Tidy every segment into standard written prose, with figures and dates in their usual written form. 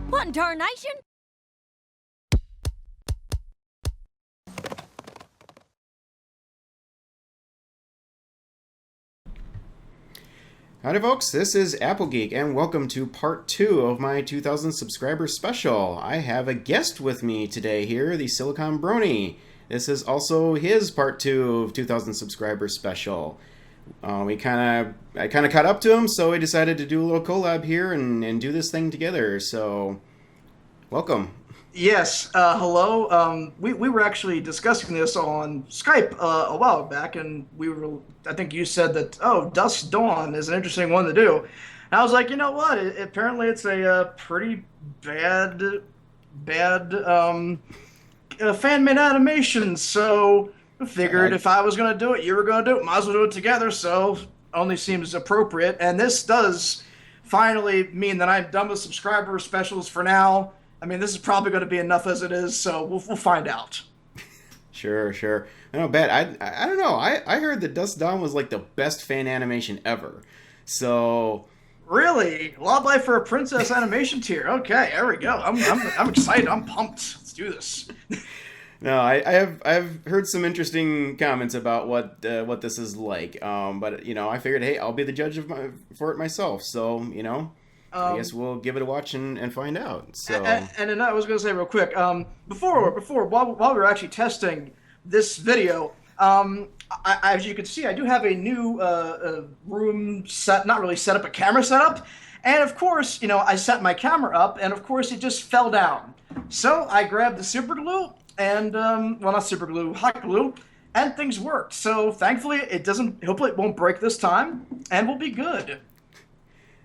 What in tarnation? Howdy folks, this is Applegeek and welcome to part 2 of my 2000 subscriber special. I have a guest with me today here, the Silicon Brony. This is also his part 2 of 2000 subscriber special. I kind of caught up to him, so we decided to do a little collab here and do this thing together. So, welcome. Yes, hello. We were actually discussing this on Skype a while back, and I think you said that, oh, Dusk Dawn is an interesting one to do. And I was like, you know what? Apparently it's a pretty bad fan-made animation, so I figured if I was going to do it, you were going to do it. Might as well do it together, so only seems appropriate. And this does finally mean that I'm done with subscriber specials for now. I mean, this is probably going to be enough as it is, so we'll find out. Sure. I don't bet. I don't know. I heard that Dusk Dawn was like the best fan animation ever. So really, Wildlife for a Princess animation tier. Okay, there we go. I'm excited. I'm pumped. Let's do this. No, I've heard some interesting comments about what this is like. But you know, I figured, hey, I'll be the judge for it myself. So you know. I guess we'll give it a watch and find out. So, and then I was going to say real quick, while we were actually testing this video, as you can see, I do have a new room set, not really set up, a camera set up. And of course, you know, I set my camera up, and of course, it just fell down. So I grabbed the super glue and, well, not super glue, hot glue, and things worked. So thankfully, hopefully it won't break this time, and we'll be good.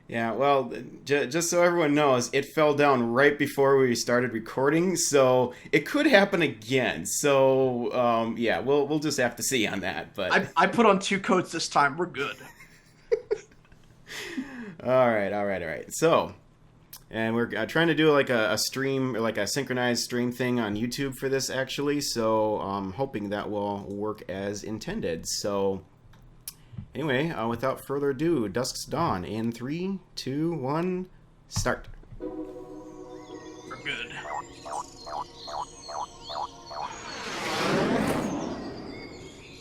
Yeah, well, just so everyone knows, it fell down right before we started recording, so it could happen again. So, yeah, we'll just have to see on that. But I put on 2 coats this time. We're good. All right. So, and we're trying to do like a stream, or like a synchronized stream thing on YouTube for this, actually. So, I'm hoping that will work as intended. So, anyway, without further ado, Dusk Dawn in 3, 2, 1, start. We're good.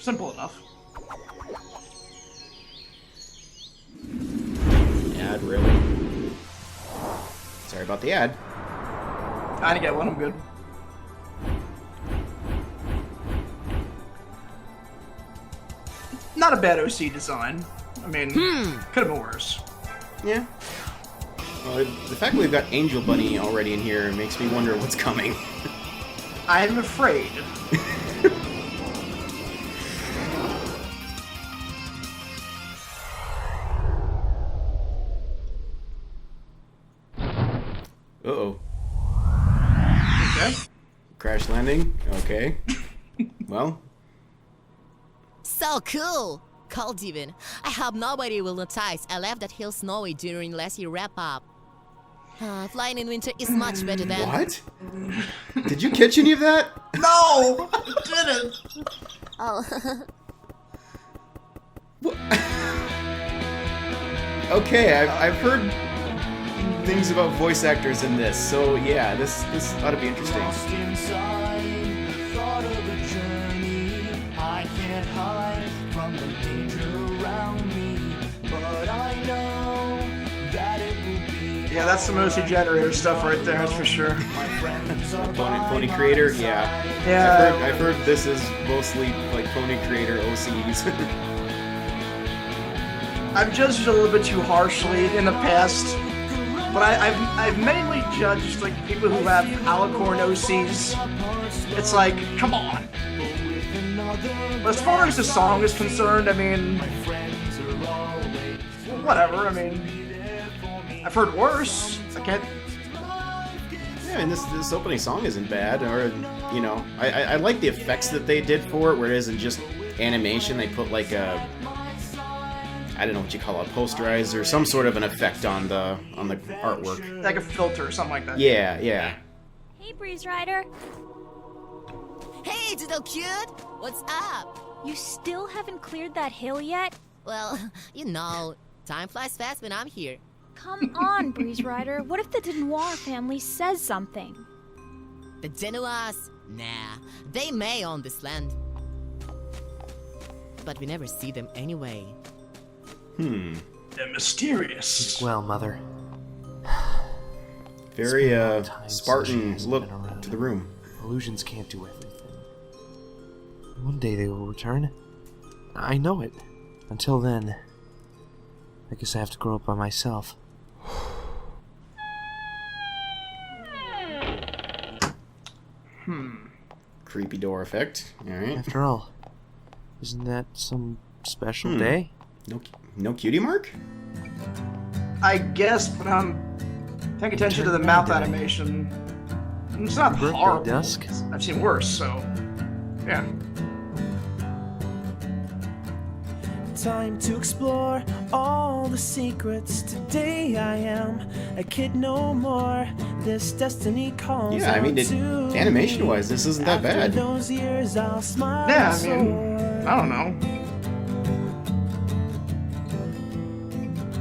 Simple enough. Ad, really? Sorry about the ad. I didn't get one, I'm good. Not a bad OC design. I mean, could have been worse. Yeah. Well, the fact that we've got Angel Bunny already in here makes me wonder what's coming. I'm afraid. Uh-oh. Okay. Crash landing? Okay. Well. So cool! Cold even. I hope nobody will notice I left that hill snowy during last year wrap up. Flying in winter is much better than... What? Did you catch any of that? No! I didn't! Oh. Okay, I've heard things about voice actors in this, so yeah, this ought to be interesting. Yeah, that's some OC generator stuff right there, that's for sure. Pony Creator, yeah. Yeah. I've heard this is mostly like Pony Creator OCs. I've judged it a little bit too harshly in the past, but I've mainly judged like people who have alicorn OCs. It's like, come on. But as far as the song is concerned, I mean, whatever. I mean, I've heard worse. I can't. Yeah, and this opening song isn't bad, or you know, I like the effects that they did for it, where it isn't just animation. They put like a, I don't know what you call it, posterize or some sort of an effect on the artwork, Like a filter or something like that. Yeah. Hey, Breeze Rider. Hey, Diddle Cute! What's up? You still haven't cleared that hill yet? Well, you know, time flies fast when I'm here. Come on, Breeze Rider. What if the Denoir family says something? The Genoas? Nah, they may own this land. But we never see them anyway. They're mysterious. Well, Mother. Very It's been a long time since Spartan she hasn't look been around. to the room. Illusions can't do everything. One day they will return. I know it. Until then, I guess I have to grow up by myself. Creepy door effect. All right. After all, isn't that some special day? No cutie mark? I guess, but paying attention to the mouth animation. It's not Birthday, horrible. Dusk. I've seen worse, so yeah. Time to explore all the secrets. Today I am a kid no more. This destiny calls Yeah, I mean, out to animation-wise, me. this isn't that After bad. those years, I'll smile Yeah, I and mean, soar. I don't know.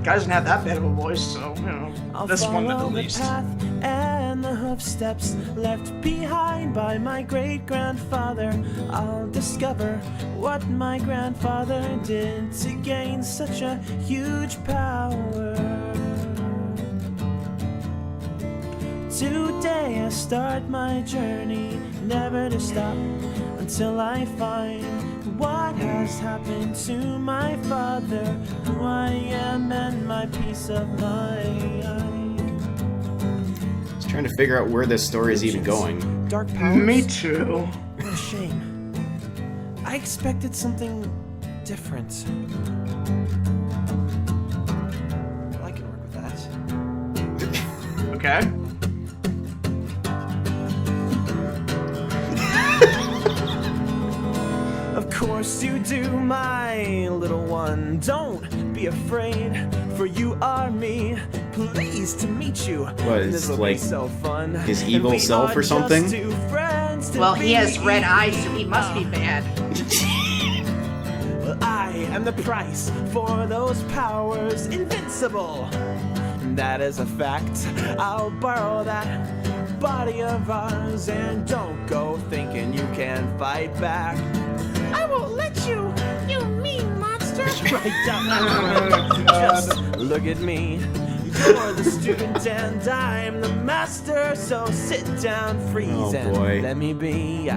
Guy doesn't have that bad of a voice, so you know. I'll This one at follow the the least. path and the hoof steps left behind by my great-grandfather. I'll discover what my grandfather did to gain such a huge power. Today I start my journey, never to stop until I find what has happened to my father, who I am, and my peace of mind. Just trying to figure out where this story is even going. Dark powers? Me too. What a shame. I expected something different. I can work with that. Okay. Of course you do, my little one. Don't be afraid, for you are me. Pleased to meet you. What, is This'll like be so fun. his And evil we self are or just something? two friends to Well, he has be. red eyes, so he must be bad. Well, I am the price for those powers, invincible. That is a fact. I'll borrow that body of ours, and don't go thinking you can fight back. I won't let you, you mean monster. Right down. Just look at me. You're the student and I'm the master, so sit down, freeze, Oh, and boy. let me be.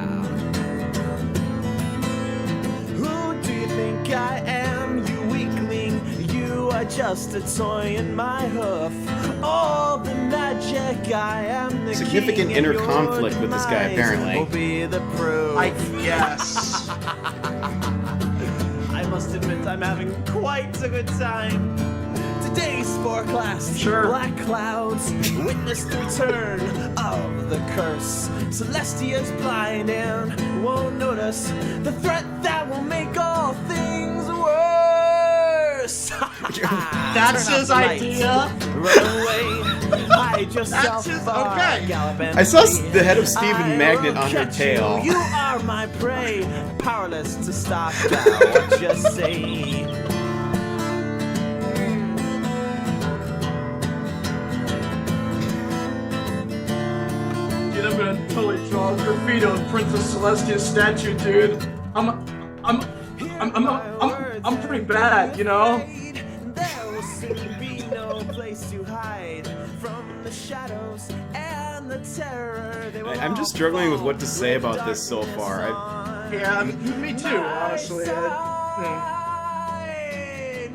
Who do you think I am, you weakling? You are just a toy in my hoof. All the magic I am, the Significant king, inner and your conflict with this guy, demise apparently. will be the proof. I guess. I must admit I'm having quite a good time. Today's forecast, Sure. black clouds, witness the return of the curse. Celestia's blind and won't notice the threat that will make all things worse. That's Turn off his the lights, idea. Run away. Hide yourself. That's his- far, okay. gallop and I saw flee. the head of Stephen I Magnet will on her catch tail. You are my prey, powerless to stop now. What you say? Dude, I'm gonna totally draw a graffiti on Princess Celestia's statue, dude. I'm pretty bad, you know? There will soon be no place to hide from the shadows and the terror. They will I'm just all struggling with fall what to say with about this so darkness far. on Yeah, me too, honestly.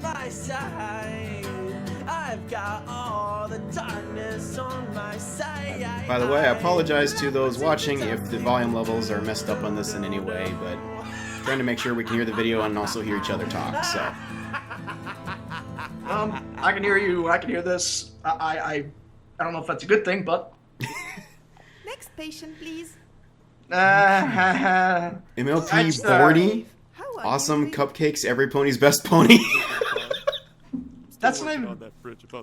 my side. I've got all the darkness on my side. By the way, I apologize to those watching if the volume levels are messed up on this in any way, but trying to make sure we can hear the video and also hear each other talk, so. I can hear you. I can hear this. I don't know if that's a good thing, but. Next patient, please. MLP That's, 40? How are Awesome you? cupcakes, every pony's best pony. That's not even.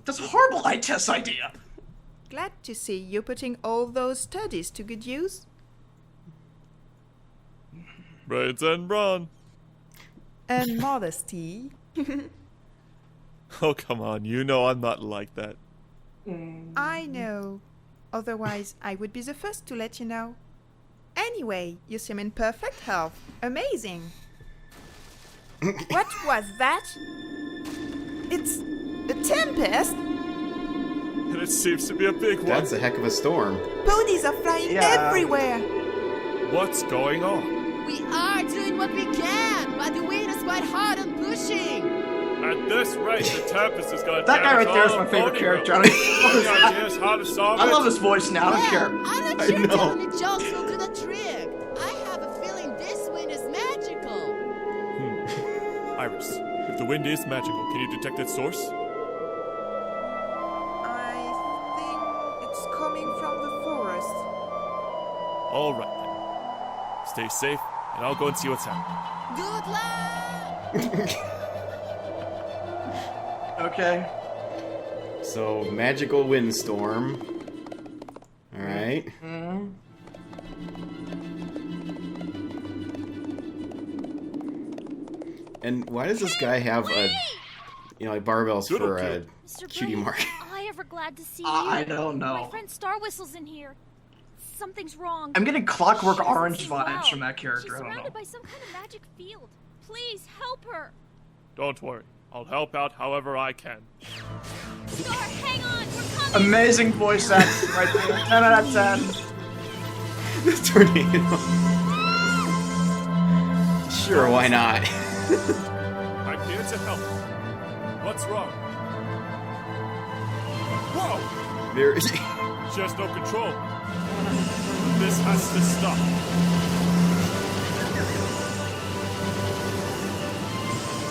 That's a horrible eye test idea. Glad to see you putting all those studies to good use. Brains and brawn. And modesty. Oh, come on. You know I'm not like that. I know. Otherwise, I would be the first to let you know. Anyway, you seem in perfect health. Amazing. What was that? It's a tempest? And it seems to be a big one. That's a heck of a storm. Ponies are flying everywhere. What's going on? We are doing what we can, but the wind is quite hard and pushing. At this rate, the tempest is going to That guy right there is all my favorite pony character. road. Any ideas how to solve it? I love his voice now. I don't care. I'm not I sure know. telling the jokes will do the trick. I have a feeling this wind is magical. Iris, if the wind is magical, can you detect its source? I think it's coming from the forest. All right, then. Stay safe, and I'll go and see what's happening. Good luck! Okay. So, magical windstorm. Alright. And why does this guy have a, like barbells Good, for okay. a Mr. cutie Brony, mark? am I ever glad to see you? I don't My know. friend Star Whistle's in here. Something's wrong. I'm getting Clockwork She doesn't Orange seem vibes well. from that character. She's I don't know. surrounded by some kind of magic field. Please help her. Don't worry. I'll help out however I can. Star, hang on. We're coming. Amazing voice acting right there. 10 out of 10. This tornado. Sure, why not? I'm here to help. What's wrong? Whoa! There. She has no control. This has to stop.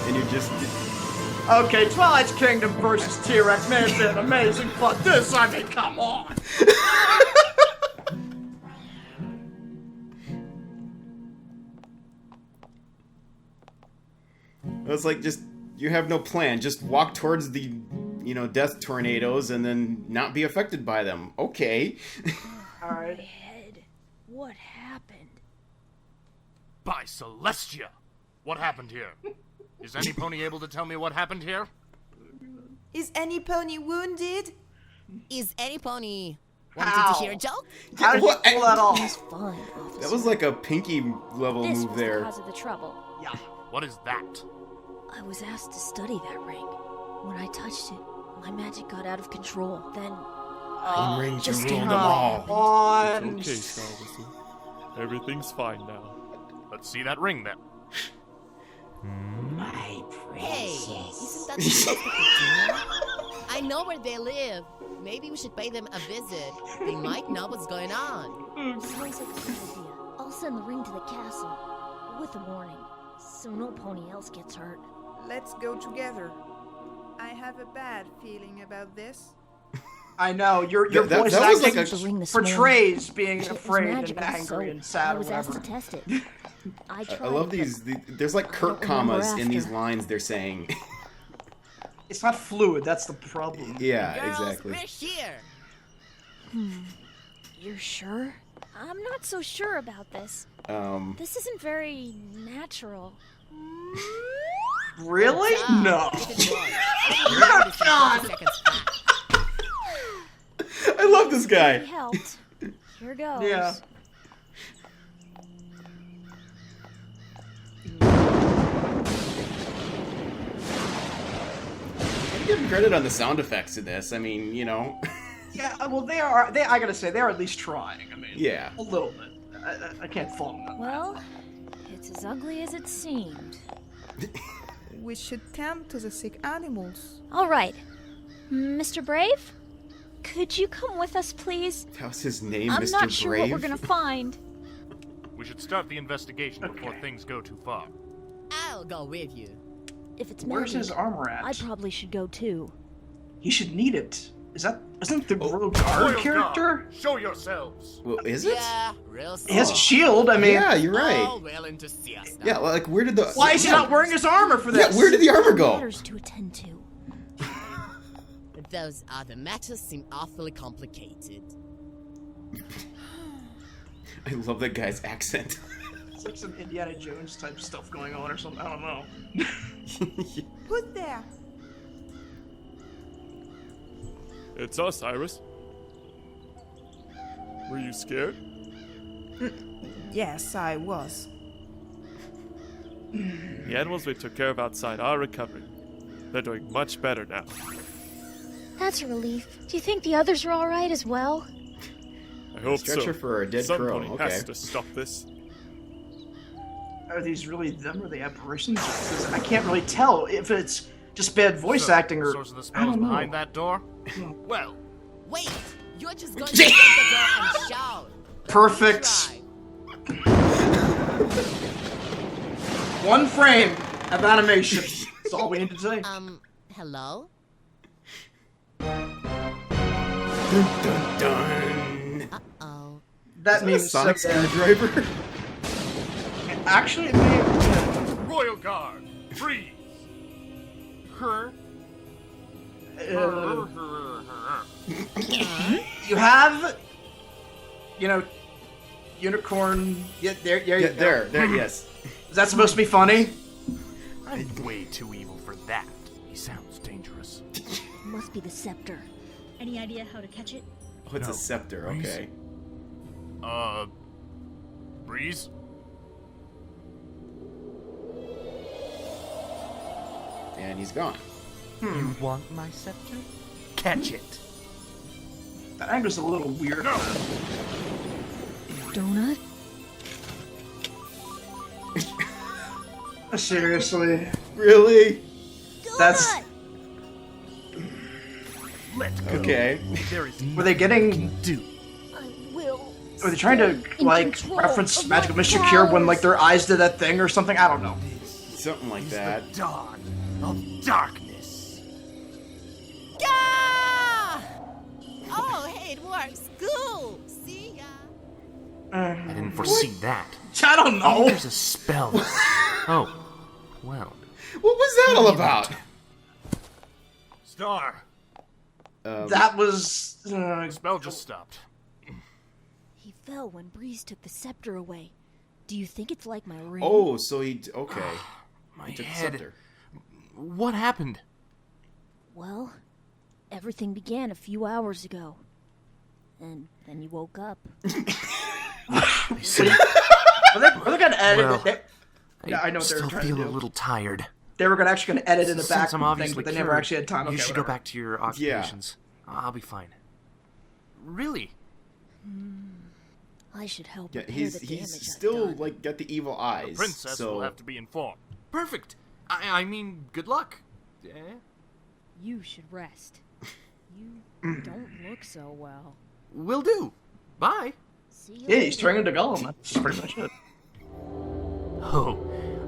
And you just. Okay, Twilight's Kingdom versus T-Rex may have been amazing, but this, I mean, come on. It was like just you have no plan. Just walk towards the, death tornadoes and then not be affected by them. Okay. All right. My head. What happened? By Celestia! What happened here? Is any pony able to tell me what happened here? Is any pony wounded? Is any pony wanting Ow. to hear a joke? How did you What? pull that off? He's fine, officer. That was like a pinky level This move was there. the cause of the trouble. Yeah. What is that? I was asked to study that ring. When I touched it, my magic got out of control. Then One ring to just rule stand them up. all. It's okay, Star Whistle. Everything's fine now. Let's see that ring then. Hey, isn't that the best we could do? I know where they live. Maybe we should pay them a visit. They might know what's going on. Sounds like a good idea. I'll send the ring to the castle with a warning, so no pony else gets hurt. Let's go together. I have a bad feeling about this. I know, your That voice was acting like The ring this portrays being It was afraid and magical, angry so and sad I or was asked to whatever. test it. I tried. I love but these. There's like curt don't remember commas in these after. lines they're saying. It's not fluid, that's the problem. Yeah, Girls, exactly. we're here. You're sure? I'm not so sure about this. This isn't very natural. Really? Ah, No. if it was, God. 30 seconds back. I love this It guy. helped. Here goes. Yeah. I give him credit on the sound effects in this. I mean, Yeah, well, I gotta say, they're at least trying. I mean, Yeah. a little bit. I can't fault them. Well, it's as ugly as it seemed. We should tend to the sick animals. All right. Mr. Brave? Could you come with us, please? That was his name, I'm Mr. not sure Brave. what we're gonna find. We should start the investigation before things go too far. I'll go with you. If it's Where's magic, his armor I at? probably should go too. He should need it. Isn't the Royal Royal Guard character? Guard, show yourselves! Well, is it? Yeah, real He has a shield, I mean. Yeah, you're right. Oh, well enthusiastic. Yeah, like where did the? Why is he not wearing his armor for this? Yeah, where did the armor go? Matters to attend to. Those other matters seem awfully complicated. I love that guy's accent. It's like some Indiana Jones type stuff going on or something. I don't know. Who's there? It's us, Iris. Were you scared? Yes, I was. The animals we took care of outside are recovering. They're doing much better now. That's a relief. Do you think the others are alright as well? I hope Stretcher so. for a dead Some crow, pony okay. has to stop this. Are these really them or the apparitions? Because I can't really tell if it's just bad voice acting or Source of the I spell is don't know. behind that door? Well, Wait, you're just going to open the door and shout. Perfect. Try. One frame of animation. That's all we need to say. Hello? Dun, dun, dun. Uh-oh. That Is that a means sonic screwdriver? Actually, it may. Royal Guard, freeze! Her. You have, unicorn. Yeah, there. Yeah, there, yes. Is that supposed to be funny? I'm way too evil for that. He sounds dangerous. It must be the scepter. Any idea how to catch it? Oh, it's a scepter, okay. Breeze? And he's gone. You want my scepter? Catch it. That angle's a little weird. No! Donut? Seriously, Really? that's. Let go. Okay. There is Were they getting? do. I will. Were they trying to in like control reference of Magical my Mystery Cure when like powers. their eyes did that thing or something? I don't know. Something like that. The dawn of darkness. Yeah! Oh, hey, it works. Cool. See ya. I didn't foresee that. I don't know. There's a spell. Oh, well. What was that all about? Star. That was. The spell just stopped. He fell when Breeze took the scepter away. Do you think it's like my ring? Oh, so he... Okay. My He took the head. scepter. What happened? Well, everything began a few hours ago. And then you woke up. I see. Were they gonna edit Well, it? Yeah, I know what they were still trying to feel do. a little tired. They were actually gonna edit in the back Since I'm thing, obviously but they never cured, actually had time. You Okay, should go whatever. back to your occupations. I'll be fine. Really? I should help Yeah, repair he's the damage he's I've still done. like got the evil eyes. The princess so will have to be informed. Perfect. I mean, good luck. Eh? You should rest. You don't look so well. Will do. Bye. See you Yeah, he's later. turning into Gollum. That's pretty much it. Oh,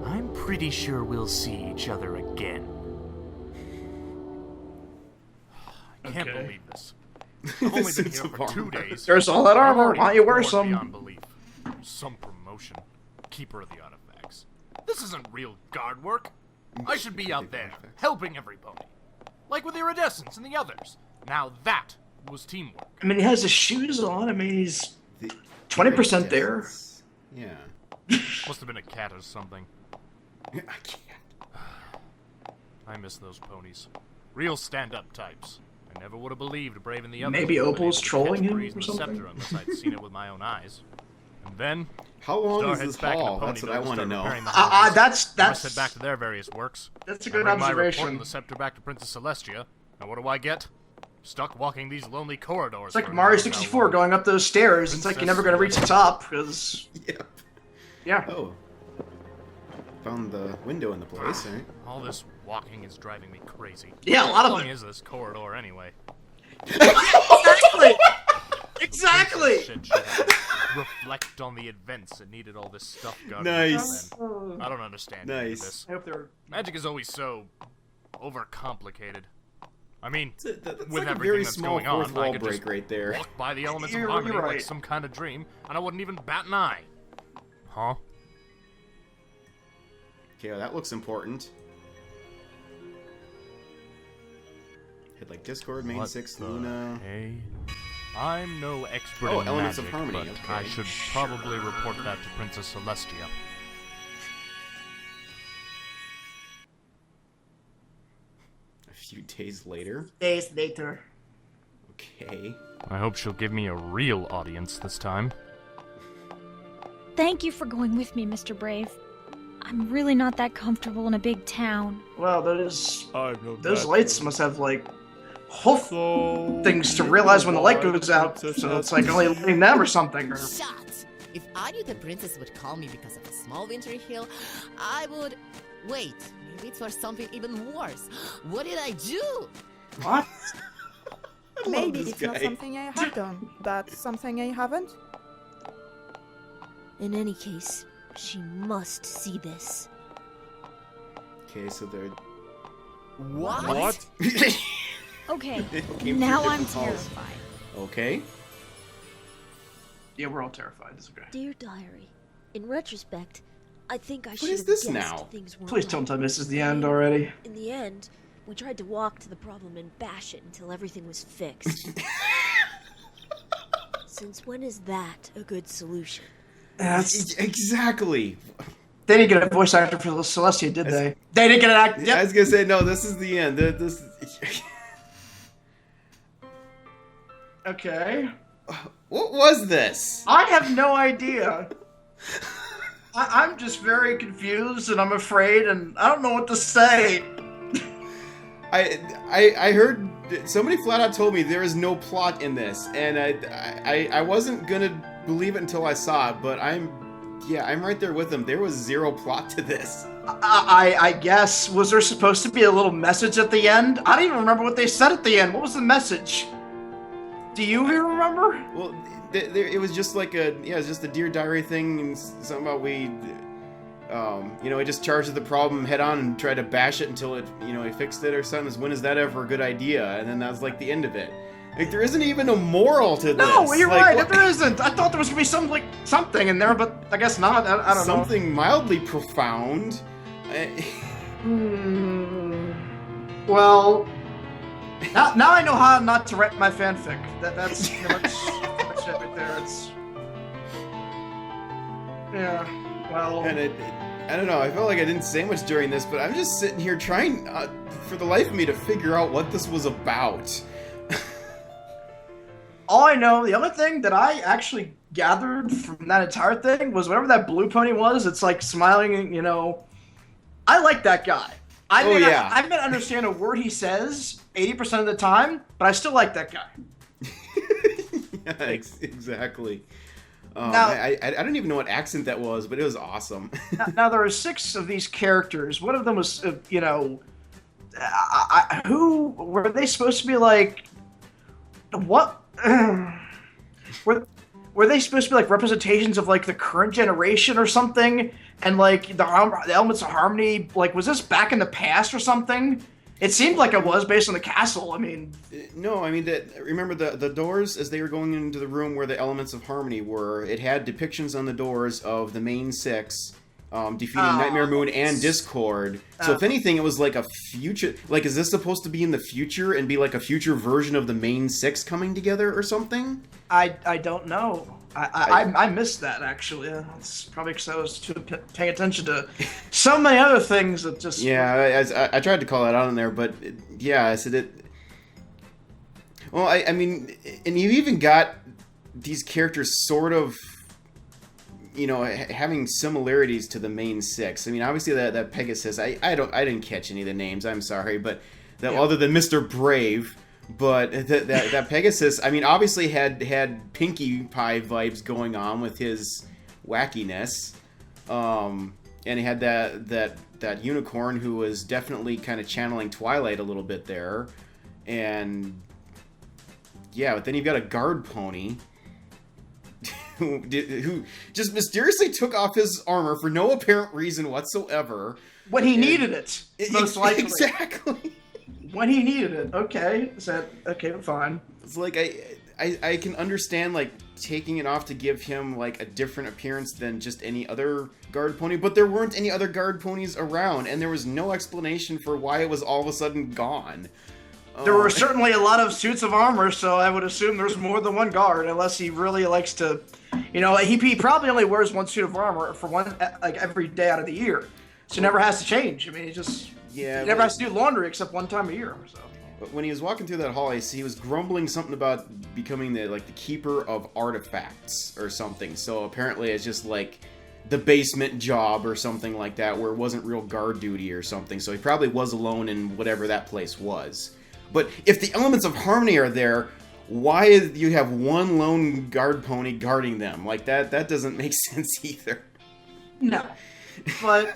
I'm pretty sure we'll see each other again. I can't Okay. believe this. I've only This been is here for 2 armor. days. There's all that I'm armor. already Why don't you wear bored some? beyond belief. Some promotion. Keeper of the artifacts. This isn't real guard work. I should be out there, helping every pony. Like with Iridescence and the others. Now that was teamwork. I mean, he has his shoes on. I mean, he's The 20% there. iridescence. Yeah. Must have been a cat or something. I can't. I miss those ponies. Real stand-up types. I never would have believed Brave and the others Maybe would have been Opal's able to trolling catch him Breeze or and the something? scepter unless I'd seen it with my own eyes. And then How long Star is heads this back in hall? the pony That's what village I to want to start know. repairing the houses. That's The rest head back that's to their various works. that's a I good bring my report observation. and the scepter back to Princess Celestia. And what do I get? Stuck walking these lonely corridors. It's like for Mario who knows how 64 long. going up those stairs. It's like you're never gonna reach the top because Yep. yeah. Oh. Found the window in the place, right? All this walking is driving me crazy. Yeah, a lot How of long it. is this corridor anyway? Exactly. Exactly. Shit should reflect on the events that needed all this stuff going. Nice. Then. I don't understand any of Nice. this. I hope they're. Magic is always so overcomplicated. I mean, That's with like a everything very that's small going on, fourth I wall could break just right there. walk by the elements You're of harmony right. like some kind of dream, and I wouldn't even bat an eye. Huh? Okay, well, that looks important. Hit like Discord, main What 6, the Luna. Hey, I'm no expert Oh, in elements of magic, harmony, but okay. I should probably report that to Princess Celestia. A few days later. Days later. Okay. I hope she'll give me a real audience this time. Thank you for going with me, Mr. Brave. I'm really not that comfortable in a big town. Well, those Those lights must have, like, whole things to realize when the light goes out, so it's like only lighting them or something. Or... Shut! If I knew the princess would call me because of a small wintry hill, I would... Wait, maybe it's for something even worse. What did I do? What? Maybe this it's not guy. something I have done, but something I haven't. In any case, she must see this. Okay, so they're... What? Okay, Came now through I'm different halls. terrified. Okay. Yeah, we're all terrified. It's okay. Dear Diary, in retrospect, I think I What should is have this guessed now? things weren't Please right. don't tell me this is the end already. In the end, we tried to walk to the problem and bash it until everything was fixed. Since when is that a good solution? Exactly. They didn't get a voice actor for Celestia, did they? They didn't get an actor. I Yep. was gonna say, no, this is the end. This... Okay. What was this? I have no idea. I'm just very confused and I'm afraid and I don't know what to say. I heard somebody flat out told me there is no plot in this, and I wasn't gonna believe it until I saw it, but I'm right there with them. There was zero plot to this. I guess, was there supposed to be a little message at the end? I don't even remember what they said at the end. What was the message? Do you even remember? Well, it was just like it was just a Dear Diary thing, and something about we he just charged the problem head on and tried to bash it until it, he fixed it or something. When is that ever a good idea? And then that was like the end of it. Like, there isn't even a moral to this. No, you're like, right. what- There isn't. I thought there was gonna be something in there, but I guess not. I don't know. Something mildly profound. Well, now I know how not to write my fanfic. That's pretty much it right there. It's well. And I don't know. I felt like I didn't say much during this, but I'm just sitting here trying, for the life of me, to figure out what this was about. All I know, the only thing that I actually gathered from that entire thing was whatever that blue pony was. It's like smiling, I like that guy. I may not understand a word he says 80% of the time, but I still like that guy. Yeah, exactly. Now- I don't even know what accent that was, but it was awesome. Now there are 6 of these characters. One of them was, who were they supposed to be like? What were they supposed to be like representations of like the current generation or something? And like the elements of harmony, like was this back in the past or something? It seemed like it was based on the castle. I mean, No, I mean, remember the doors as they were going into the room where the elements of harmony were? It had depictions on the doors of the main 6 defeating Nightmare Moon and Discord. So if anything, it was like a future... Like, is this supposed to be in the future and be like a future version of the main 6 coming together or something? I don't know. I missed that, actually. It's probably because I was too paying attention to so many other things that just... Yeah, I tried to call that out in there, but I said it... Well, I mean, and you even got these characters sort of, having similarities to the main 6. I mean, obviously that Pegasus, I didn't catch any of the names, I'm sorry, but other than Mr. Brave... But that Pegasus, I mean, obviously had Pinkie Pie vibes going on with his wackiness, and he had that unicorn who was definitely kind of channeling Twilight a little bit there, and but then you've got a guard pony who just mysteriously took off his armor for no apparent reason whatsoever when he needed it, most likely. Exactly. When he needed it. Okay. Is that okay? Fine. It's like I can understand like taking it off to give him like a different appearance than just any other guard pony, but there weren't any other guard ponies around, and there was no explanation for why it was all of a sudden gone. There were certainly a lot of suits of armor, so I would assume there's more than one guard, unless he really likes to, he probably only wears one suit of armor for every day out of the year, so he never has to change. I mean, he never has to do laundry except one time a year. So when he was walking through that hall, he was grumbling something about becoming the keeper of artifacts or something. So apparently it's just like the basement job or something like that, where it wasn't real guard duty or something. So he probably was alone in whatever that place was. But if the elements of harmony are there, why do you have one lone guard pony guarding them? Like that doesn't make sense either. No, but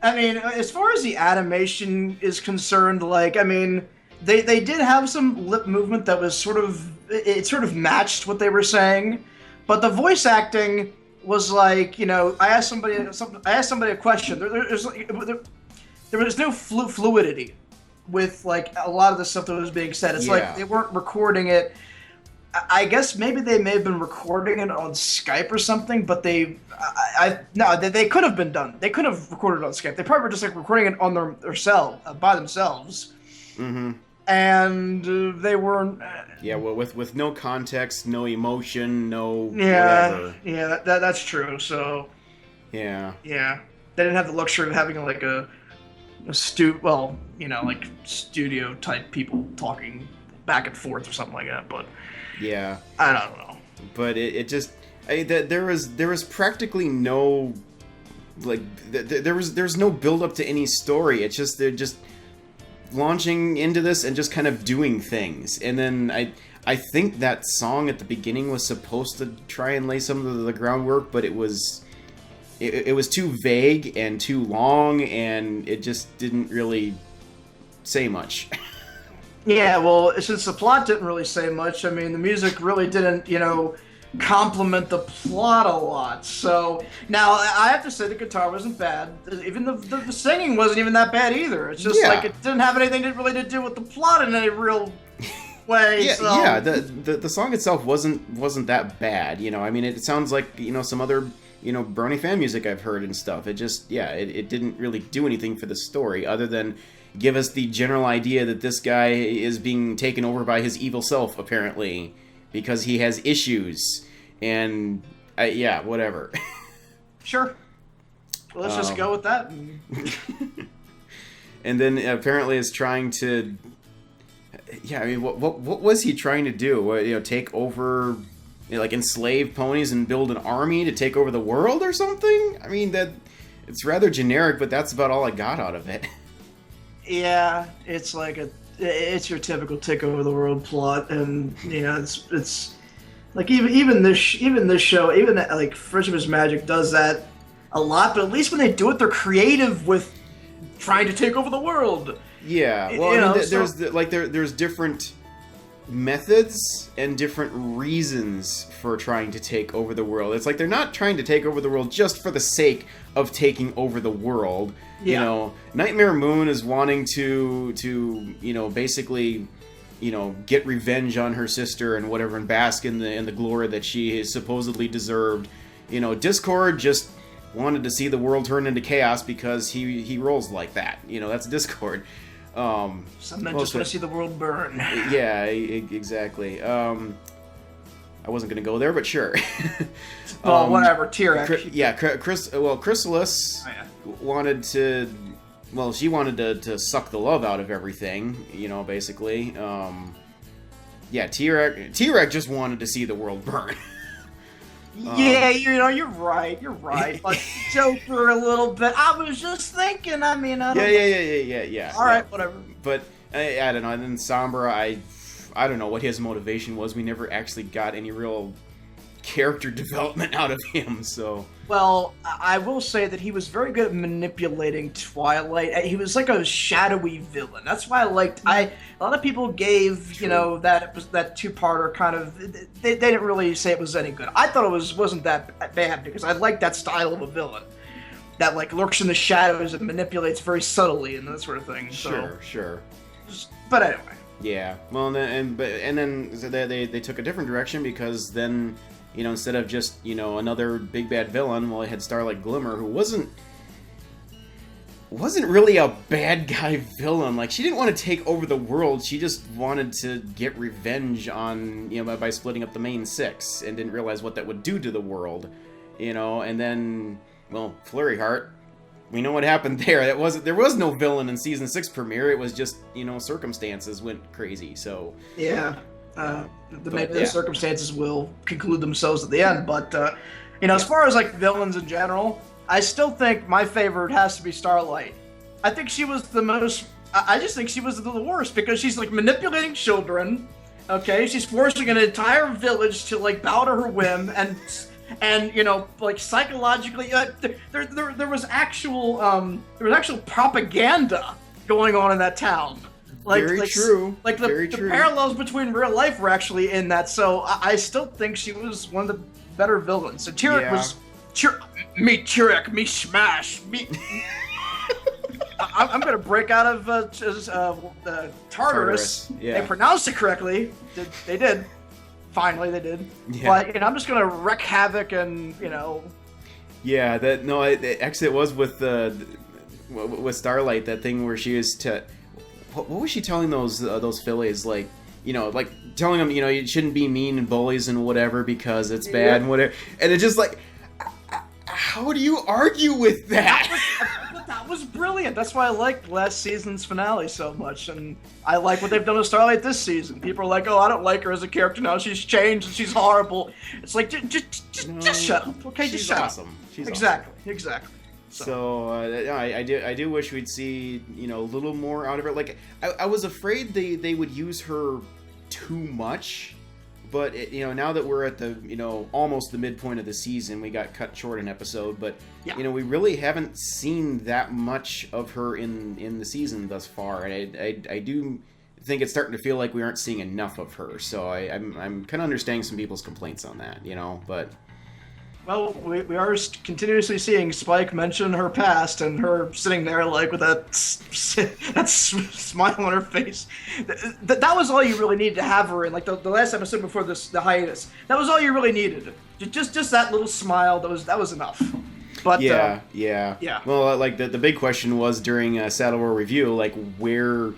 I mean, as far as the animation is concerned, like, I mean, they did have some lip movement that was sort of matched what they were saying, but the voice acting was like, you know, I asked somebody a question. There was no fluidity with like a lot of the stuff that was being said. It's like they weren't recording it. I guess maybe they may have been recording it on Skype or something, but they could have been done. They could have recorded it on Skype. They probably were just like recording it on themselves by themselves. Mm-hmm. And they weren't. Well, with no context, no emotion, no whatever. Yeah, that's true. So. Yeah. Yeah, they didn't have the luxury of having like a studio type people talking back and forth or something like that. But. Yeah. I don't know. But it just there was practically no there's no build up to any story. It's just they're just launching into this and just kind of doing things. And then I think that song at the beginning was supposed to try and lay some of the groundwork, but it was too vague and too long, and it just didn't really say much. Yeah, well, since the plot didn't really say much, I mean, the music really didn't, complement the plot a lot. So, now, I have to say the guitar wasn't bad. Even the singing wasn't even that bad either. It's just like it didn't have anything to do with the plot in any real way. Yeah, the song itself wasn't that bad. I mean, it sounds like, some other, Brony fan music I've heard and stuff. It just, it didn't really do anything for the story other than give us the general idea that this guy is being taken over by his evil self, apparently, because he has issues. And, whatever. Sure. Well, let's just go with that. And then apparently is trying to... Yeah, I mean, what was he trying to do? Take over... enslave ponies and build an army to take over the world or something? I mean, it's rather generic, but that's about all I got out of it. Yeah, it's like it's your typical take over the world plot, and it's like even this show, even like Friendship is Magic does that a lot, but at least when they do it, they're creative with trying to take over the world. Yeah, well, there's different methods and different reasons for trying to take over the world. It's like they're not trying to take over the world just for the sake of taking over the world. Yeah. Nightmare Moon is wanting to basically, get revenge on her sister and whatever, and bask in the glory that she has supposedly deserved. Discord just wanted to see the world turn into chaos because he rolls like that. That's Discord. Some men just want to see the world burn. Yeah, exactly. I wasn't going to go there, but sure. Well, whatever. T-Rex. Chrysalis wanted to... Well, she wanted to suck the love out of everything, basically. T-Rex just wanted to see the world burn. Yeah, you're right. Like Joker a little bit. I was just thinking. I mean, I don't. Yeah. All right, whatever. But I don't know. And then Sombra, I don't know what his motivation was. We never actually got any real character development out of him. So. Well, I will say that he was very good at manipulating Twilight. He was like a shadowy villain. That's why I liked. A lot of people gave that two-parter kind of. They didn't really say it was any good. I thought it wasn't that bad because I liked that style of a villain that like lurks in the shadows and manipulates very subtly and that sort of thing. Sure. But anyway. Yeah. Well, and then they took a different direction because then. Instead of just, another big bad villain, well, I had Starlight Glimmer, who wasn't really a bad guy villain. Like, she didn't want to take over the world. She just wanted to get revenge on, by splitting up the main six, and didn't realize what that would do to the world, And then, well, Flurry Heart, we know what happened there. There was no villain in season 6 premiere. It was just, circumstances went crazy. So yeah, maybe the circumstances will conclude themselves at the end. But as far as like villains in general, I still think my favorite has to be Starlight. I think she was the most. I just think she was the worst because she's like manipulating children. Okay, she's forcing an entire village to like bow to her whim, and like psychologically, there was actual propaganda going on in that town. Very true. Like the parallels between real life were actually in that. So I still think she was one of the better villains. So Tyrek was me Tyrek, me smash, me. I'm gonna break out of Tartarus. Yeah. They pronounced it correctly. They did. Finally, they did. Yeah. But I'm just gonna wreak havoc and Yeah. Actually, it was with Starlight, that thing where she was what was she telling those fillies, like telling them you shouldn't be mean and bullies and whatever because it's bad and whatever, and it's just like, how do you argue with that? That was brilliant. That's why I liked last season's finale so much, and I like what they've done with Starlight this season. People are like, "Oh, I don't like her as a character now. She's changed and she's horrible." It's like, just shut up, okay? Just shut awesome. up. She's exactly. awesome. Exactly. So I do wish we'd see a little more out of her. Like I was afraid they would use her too much, but now that we're at the almost the midpoint of the season, we got cut short an episode, but we really haven't seen that much of her in the season thus far, and I do think it's starting to feel like we aren't seeing enough of her. So I'm kind of understanding some people's complaints on that, but. Well, we are continuously seeing Spike mention her past and her sitting there like with that smile on her face. That was all you really needed to have her in. Like the last episode before the hiatus. That was all you really needed. Just that little smile. That was enough. But yeah. Well, like the big question was during Saddle War Review, like where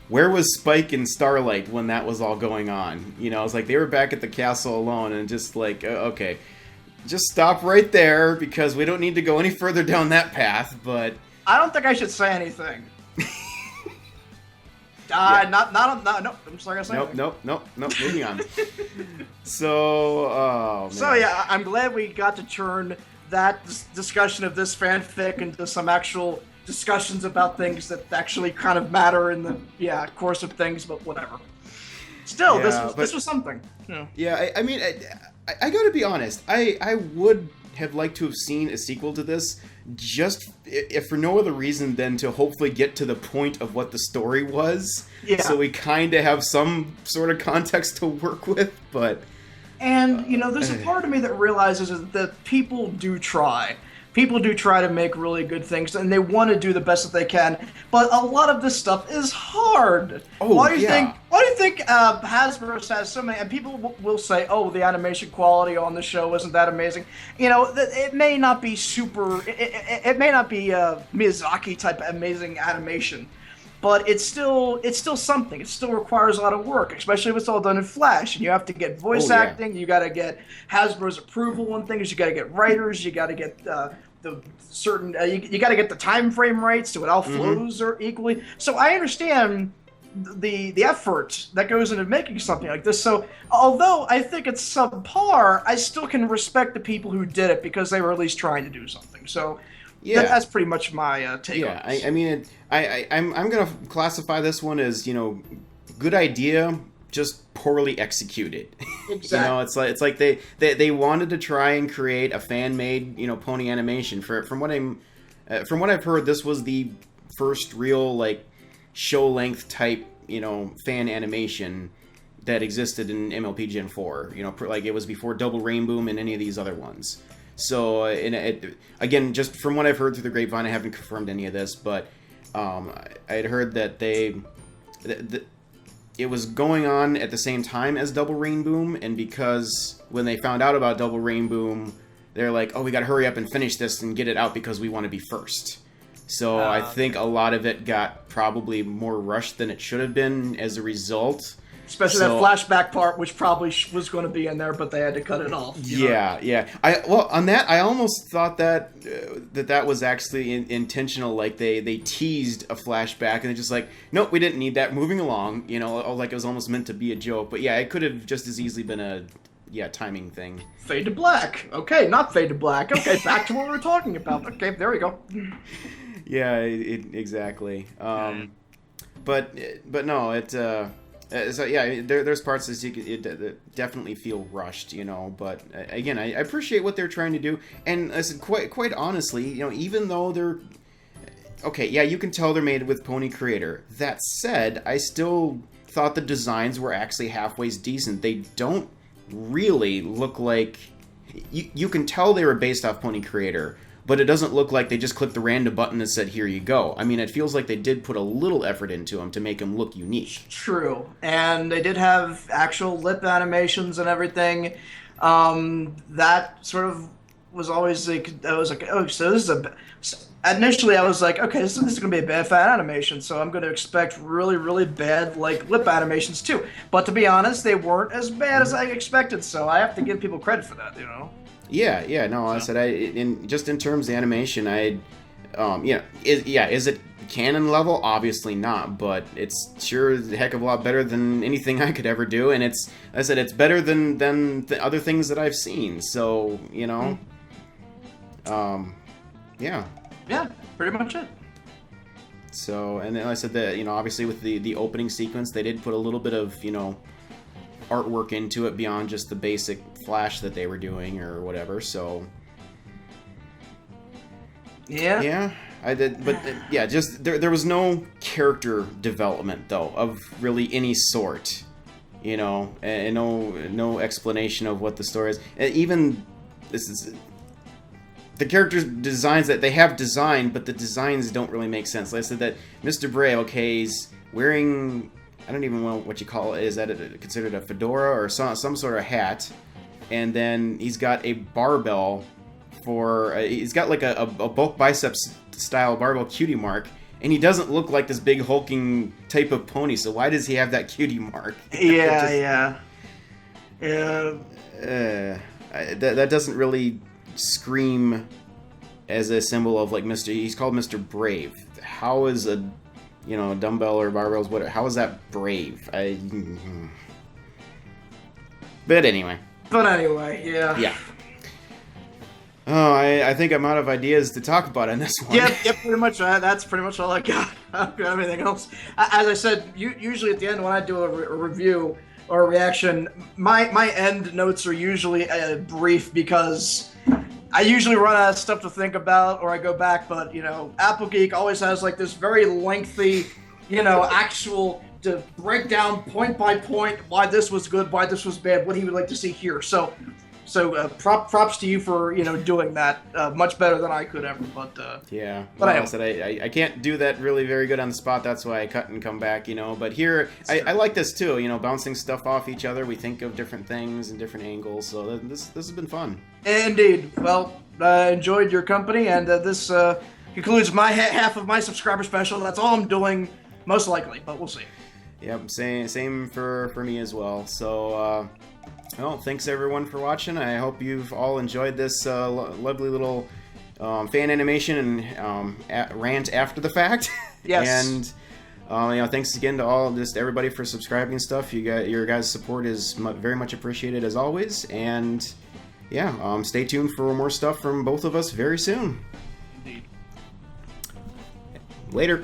was Spike and Starlight when that was all going on? It's like they were back at the castle alone and just like okay. Just stop right there because we don't need to go any further down that path. But I don't think I should say anything. No. I'm sorry, I say anything. Nope. Moving on. So, So yeah, I'm glad we got to turn that discussion of this fanfic into some actual discussions about things that actually kind of matter in the course of things. But whatever. Still, this was something. Yeah, I mean. I gotta be honest, I would have liked to have seen a sequel to this, just if for no other reason than to hopefully get to the point of what the story was, so we kind of have some sort of context to work with, but... And, there's a part of me that realizes that people do try. People do try to make really good things, and they want to do the best that they can. But a lot of this stuff is hard. Why do you think Hasbro has so many? And people will say, "Oh, the animation quality on the show isn't that amazing." It may not be super. It may not be Miyazaki type of amazing animation, but it's still something. It still requires a lot of work, especially if it's all done in Flash, and you have to get voice acting. You got to get Hasbro's approval on things. You got to get writers. You got to get the certain. You got to get the time frame right so it all flows equally. So I understand the effort that goes into making something like this. So although I think it's subpar, I still can respect the people who did it because they were at least trying to do something. So. Yeah, that's pretty much my take on this. I mean, I'm gonna classify this one as good idea, just poorly executed. Exactly. It's like they wanted to try and create a fan made pony animation. From what I've heard, this was the first real like show length type fan animation that existed in MLP Gen 4. Like it was before Double Rainboom and any of these other ones. So, again, just from what I've heard through the grapevine, I haven't confirmed any of this, but I had heard that it was going on at the same time as Double Rainboom, and because when they found out about Double Rainboom, they're like, oh, we gotta hurry up and finish this and get it out because we want to be first. So I think a lot of it got probably more rushed than it should have been as a result. Especially So- that flashback part, which probably was going to be in there, but they had to cut it off. you know? Yeah. On that, I almost thought that that was actually intentional. Like they teased a flashback, and they're just like, nope, we didn't need that. Moving along, like it was almost meant to be a joke. But yeah, it could have just as easily been a timing thing. Fade to black. Okay, not fade to black. Okay, back to what we were talking about. Okay, there we go. Yeah, exactly. But no, so yeah, there's parts that definitely feel rushed, But again, I appreciate what they're trying to do, and I said quite honestly, even though they're okay, yeah, you can tell they're made with Pony Creator. That said, I still thought the designs were actually halfway decent. They don't really look like you can tell they were based off Pony Creator. But it doesn't look like they just clicked the random button and said, here you go. I mean, it feels like they did put a little effort into them to make them look unique. True. And they did have actual lip animations and everything. That sort of was always like, I was like, oh, so this is initially I was like, okay, this is going to be a bad fan animation, so I'm going to expect really, really bad, like, lip animations too. But to be honest, they weren't as bad as I expected, so I have to give people credit for that, Yeah, no, I said in terms of animation, is it canon level? Obviously not, but it's sure a heck of a lot better than anything I could ever do, and it's better than the other things that I've seen. So yeah. Yeah, pretty much it. So, and then I said that obviously with the opening sequence, they did put a little bit of artwork into it beyond just the basic flash that they were doing or whatever. So yeah, I did, but yeah, just there was no character development though of really any sort, and no explanation of what the story is. And even this is the character designs that they have designed, but the designs don't really make sense. Like I said, that Mr. Bray, okay, he's wearing, I don't even know what you call it. Is that considered a fedora or some sort of hat? And then he's got a barbell he's got like a bulk biceps style barbell cutie mark, and he doesn't look like this big hulking type of pony. So why does he have that cutie mark? Yeah. That doesn't really scream as a symbol of like he's called Mr. Brave. How is a dumbbell or barbells, how is that brave? But anyway, yeah. Yeah. Oh, I think I'm out of ideas to talk about in this one. Yep, pretty much. That's pretty much all I got. I don't got anything else. As I said, usually at the end when I do a review or a reaction, my end notes are usually brief because I usually run out of stuff to think about or I go back. But Apple Geek always has like this very lengthy, actual to break down point by point why this was good, why this was bad, what he would like to see here. So props to you for doing that much better than I could ever. But yeah, but I said I can't do that really very good on the spot. That's why I cut and come back. But here I like this too. Bouncing stuff off each other. We think of different things and different angles. So this has been fun. Indeed. Well, I enjoyed your company, and this concludes my half of my subscriber special. That's all I'm doing, most likely. But we'll see. Yep, same for me as well. So. Well, thanks everyone for watching. I hope you've all enjoyed this lovely little fan animation and rant after the fact. Yes. And thanks again to everybody for subscribing and stuff. Your guys' support is very much appreciated as always. And yeah, stay tuned for more stuff from both of us very soon. Indeed. Later.